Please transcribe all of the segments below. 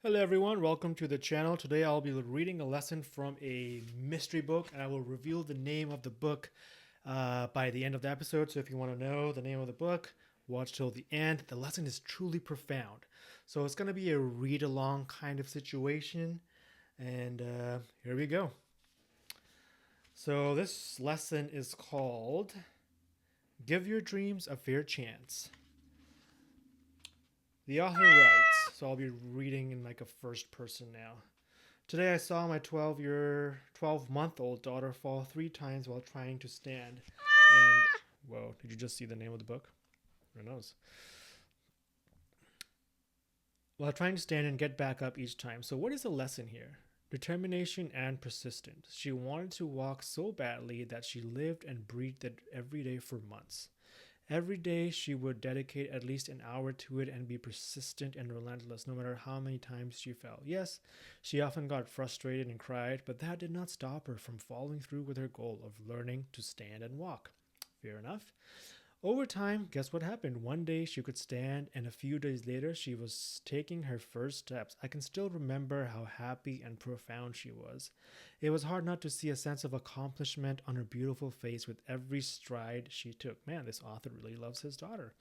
Hello everyone, welcome to the channel. Today I'll be reading a lesson from a mystery book and I will reveal the name of the book by the end of the episode. So if you want to know the name of the book, watch till the end. The lesson is truly profound. So it's going to be a read along kind of situation. And here we go. So this lesson is called Give Your Dreams a Fair Chance. The author writes, so I'll be reading in like a first person now. Today I saw my 12-month-old daughter fall 3 times while trying to stand. And, whoa, did you just see the name of the book? Who knows? While trying to stand and get back up each time. So, what is the lesson here? Determination and persistence. She wanted to walk so badly that she lived and breathed it every day for months. Every day she would dedicate at least an hour to it and be persistent and relentless no matter how many times she fell. Yes, she often got frustrated and cried, but that did not stop her from following through with her goal of learning to stand and walk. Fair enough. Over time, guess what happened? One day she could stand, and a few days later she was taking her first steps. I can still remember how happy and profound she was. It was hard not to see a sense of accomplishment on her beautiful face with every stride she took. Man, this author really loves his daughter.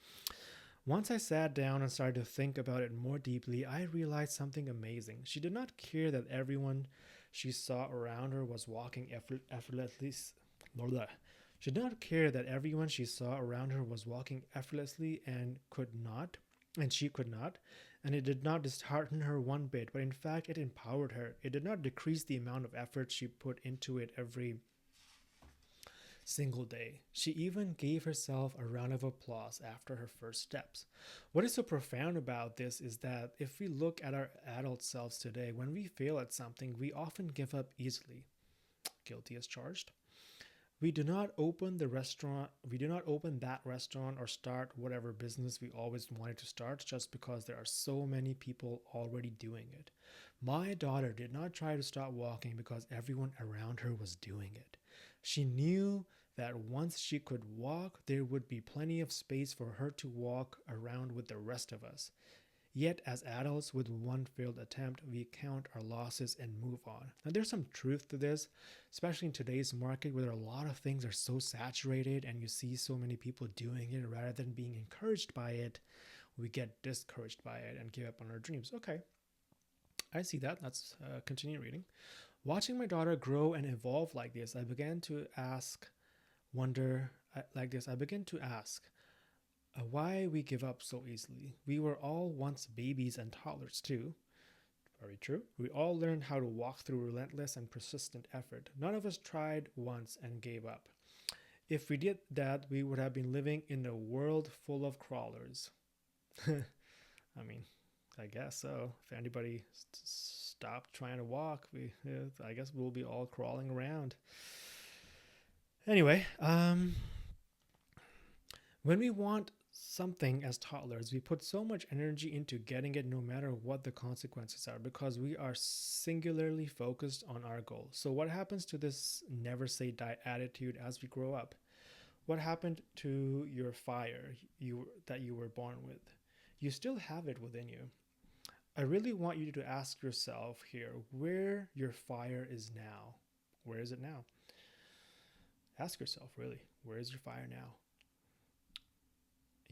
Once I sat down and started to think about it more deeply, I realized something amazing. She did not care that everyone she saw around her was walking effortlessly. She did not care that everyone she saw around her was walking effortlessly and she could not, and it did not dishearten her one bit, but in fact it empowered her. It did not decrease the amount of effort she put into it every single day. She even gave herself a round of applause after her first steps. What is so profound about this is that if we look at our adult selves today, when we fail at something, we often give up easily. Guilty as charged. We do not open that restaurant or start whatever business we always wanted to start just because there are so many people already doing it. My daughter did not try to stop walking because everyone around her was doing it. She knew that once she could walk, there would be plenty of space for her to walk around with the rest of us. Yet, as adults with one failed attempt, we count our losses and move on. Now, there's some truth to this, especially in today's market where a lot of things are so saturated and you see so many people doing it rather than being encouraged by it. We get discouraged by it and give up on our dreams. Okay, I see that. Let's continue reading. Watching my daughter grow and evolve like this, I began to ask why we give up so easily. We were all once babies and toddlers too. Very true. We all learned how to walk through relentless and persistent effort. None of us tried once and gave up. If we did that, we would have been living in a world full of crawlers. I mean, I guess so. If anybody stopped trying to walk, I guess we'll be all crawling around. Anyway, when we want something as toddlers, we put so much energy into getting it no matter what the consequences are because we are singularly focused on our goal. So, what happens to this never say die attitude as we grow up? What happened to your fire that you were born with? You still have it within you. I really want you to ask yourself here where your fire is now. Where is it now? Ask yourself, really, where is your fire now?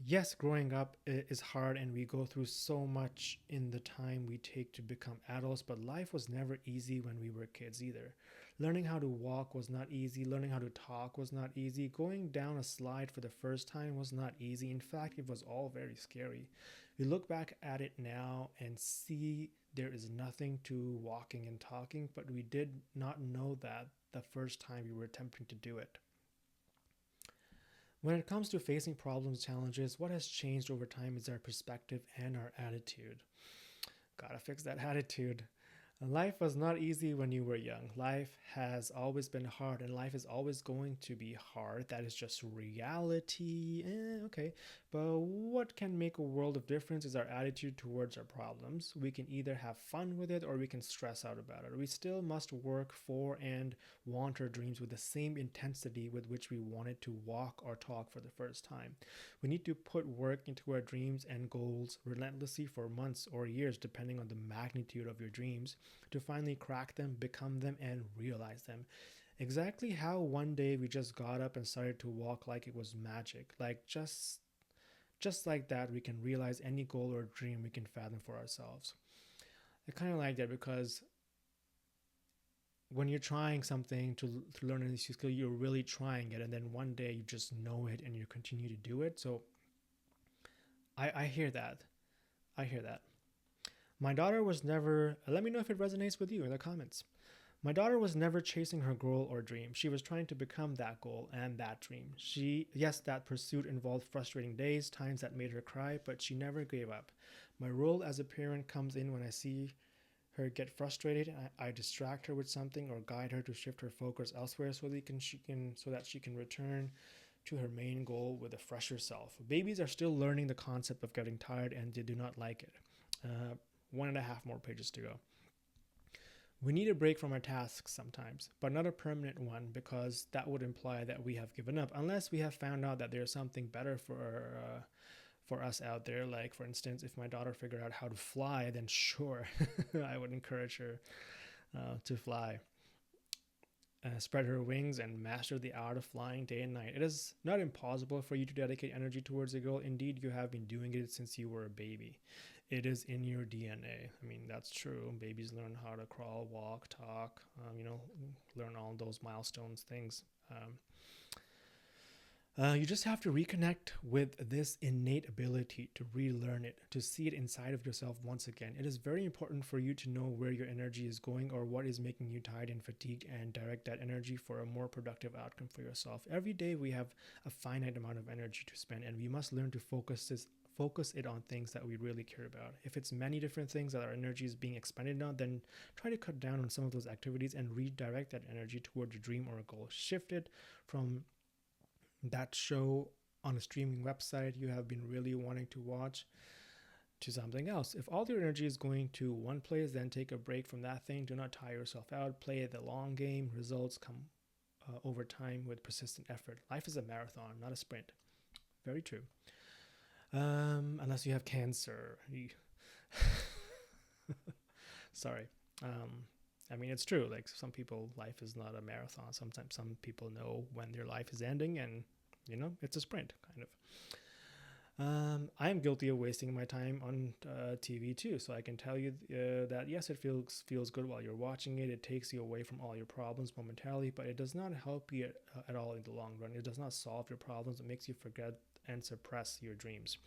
Yes, growing up is hard and we go through so much in the time we take to become adults, but life was never easy when we were kids either. Learning how to walk was not easy, learning how to talk was not easy, going down a slide for the first time was not easy. In fact, it was all very scary. We look back at it now and see there is nothing to walking and talking, but we did not know that the first time we were attempting to do it. When it comes to facing problems, challenges, what has changed over time is our perspective and our attitude. Gotta fix that attitude. Life was not easy when you were young. Life has always been hard, and life is always going to be hard. That is just reality. Okay. But what can make a world of difference is our attitude towards our problems. We can either have fun with it or we can stress out about it. We still must work for and want our dreams with the same intensity with which we wanted to walk or talk for the first time. We need to put work into our dreams and goals relentlessly for months or years, depending on the magnitude of your dreams, to finally crack them, become them, and realize them. Exactly how one day we just got up and started to walk like it was magic. Like just like that, we can realize any goal or dream we can fathom for ourselves. I kind of like that because when you're trying something to learn a new skill, you're really trying it, and then one day you just know it and you continue to do it. So I hear that. I hear that. My daughter was never. Let me know if it resonates with you in the comments. My daughter was never chasing her goal or dream. She was trying to become that goal and that dream. Yes, that pursuit involved frustrating days, times that made her cry, but she never gave up. My role as a parent comes in when I see her get frustrated. I distract her with something or guide her to shift her focus elsewhere so that she can return to her main goal with a fresher self. Babies are still learning the concept of getting tired and they do not like it. 1.5 more pages to go. We need a break from our tasks sometimes, but not a permanent one because that would imply that we have given up, unless we have found out that there's something better for us out there. Like, for instance, if my daughter figured out how to fly, then sure, I would encourage her to fly. Spread her wings and master the art of flying day and night. It is not impossible for you to dedicate energy towards a goal. Indeed, you have been doing it since you were a baby. It is in your DNA. I mean, that's true. Babies learn how to crawl, walk, talk, learn all those milestones things. You just have to reconnect with this innate ability to relearn it, to see it inside of yourself once again. It is very important for you to know where your energy is going or what is making you tired and fatigued, and direct that energy for a more productive outcome for yourself. Every day we have a finite amount of energy to spend, and we must learn to focus it on things that we really care about. If it's many different things that our energy is being expended on, then try to cut down on some of those activities and redirect that energy towards a dream or a goal. Shift it from that show on a streaming website you have been really wanting to watch to something else. If all your energy is going to one place, then take a break from that thing. Do not tire yourself out. Play the long game. Results come over time with persistent effort. Life is a marathon, not a sprint. Very true. Unless you have cancer. Sorry. I mean, it's true. Like, some people, life is not a marathon. Sometimes some people know when their life is ending, and it's a sprint, kind of. I am guilty of wasting my time on TV too, so I can tell you that yes, it feels good while you're watching it. It takes you away from all your problems momentarily, but it does not help you at all in the long run. It does not solve your problems. It makes you forget and suppress your dreams.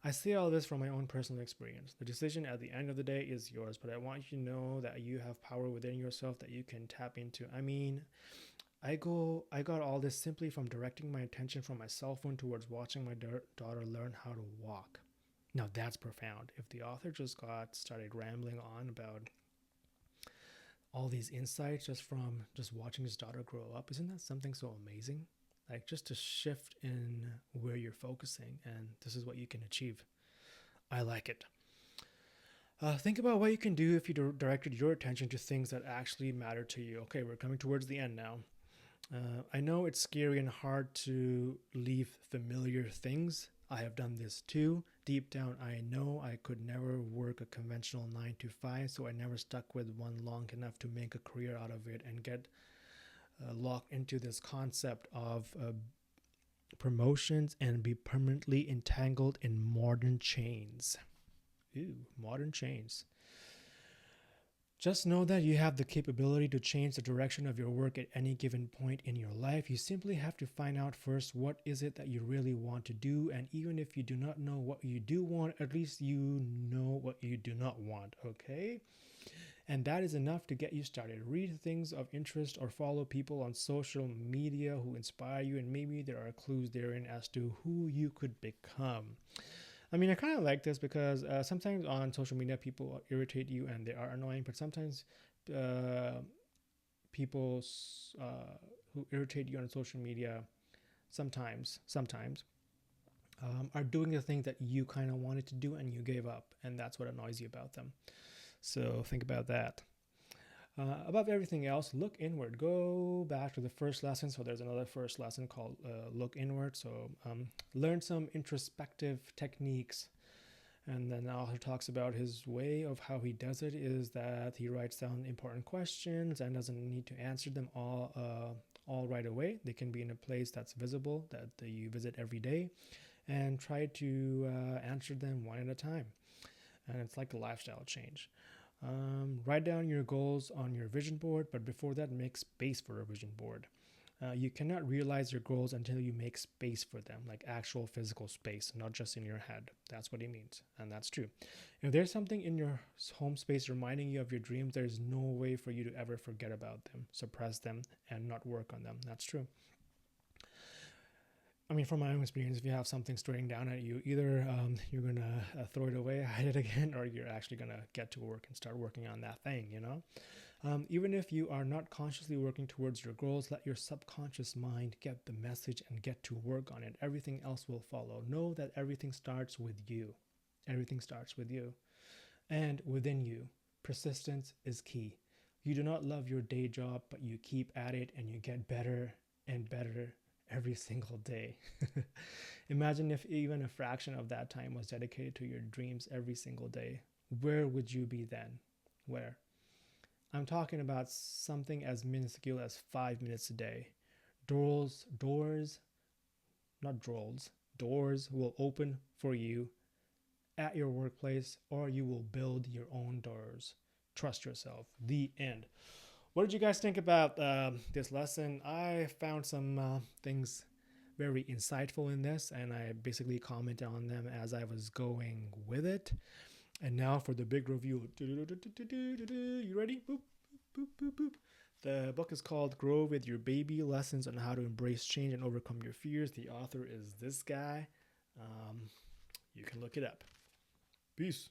I say all this from my own personal experience. The decision at the end of the day is yours, but I want you to know that you have power within yourself that you can tap into. I mean, I got all this simply from directing my attention from my cell phone towards watching my daughter learn how to walk. Now that's profound. If the author just started rambling on about all these insights just from just watching his daughter grow up, isn't that something so amazing? Like, just to shift in where you're focusing, and this is what you can achieve. I like it. Think about what you can do if you directed your attention to things that actually matter to you. Okay, we're coming towards the end now. I know it's scary and hard to leave familiar things. I have done this too. Deep down, I know I could never work a conventional 9 to 5, so I never stuck with one long enough to make a career out of it and get locked into this concept of promotions and be permanently entangled in modern chains. Ooh, modern chains. Just know that you have the capability to change the direction of your work at any given point in your life. You simply have to find out first what is it that you really want to do, and even if you do not know what you do want, at least you know what you do not want, okay? And that is enough to get you started. Read things of interest or follow people on social media who inspire you, and maybe there are clues therein as to who you could become. I mean, I kind of like this because sometimes on social media people irritate you and they are annoying, but sometimes people who irritate you on social media sometimes are doing the thing that you kind of wanted to do and you gave up, and that's what annoys you about them. So think about that. Above everything else, look inward. Go back to the first lesson. So there's another first lesson called look inward. So learn some introspective techniques. And then the author talks about his way of how he does it is that he writes down important questions and doesn't need to answer them all right away. They can be in a place that's visible, that you visit every day, and try to answer them one at a time. And it's like a lifestyle change. Write down your goals on your vision board, but before that, make space for a vision board. You cannot realize your goals until you make space for them, like actual physical space, not just in your head. That's what he means, and that's true. If there's something in your home space reminding you of your dreams, there's no way for you to ever forget about them, suppress them, and not work on them. That's true. I mean, from my own experience, if you have something staring down at you, either you're going to throw it away, hide it again, or you're actually going to get to work and start working on that thing, you know? Even if you are not consciously working towards your goals, let your subconscious mind get the message and get to work on it. Everything else will follow. Know that everything starts with you. Everything starts with you. And within you, persistence is key. You do not love your day job, but you keep at it and you get better and better every single day. Imagine if even a fraction of that time was dedicated to your dreams every single day. Where would you be then? Where? I'm talking about something as minuscule as 5 minutes a day. Doors, not doors will open for you at your workplace, or you will build your own doors. Trust yourself. The end. What did you guys think about this lesson? I found some things very insightful in this, and I basically commented on them as I was going with it. And now for the big review. You ready? Boop, boop, boop, boop. The book is called Grow With Your Baby, Lessons on How to Embrace Change and Overcome Your Fears. The author is this guy. You can look it up. Peace.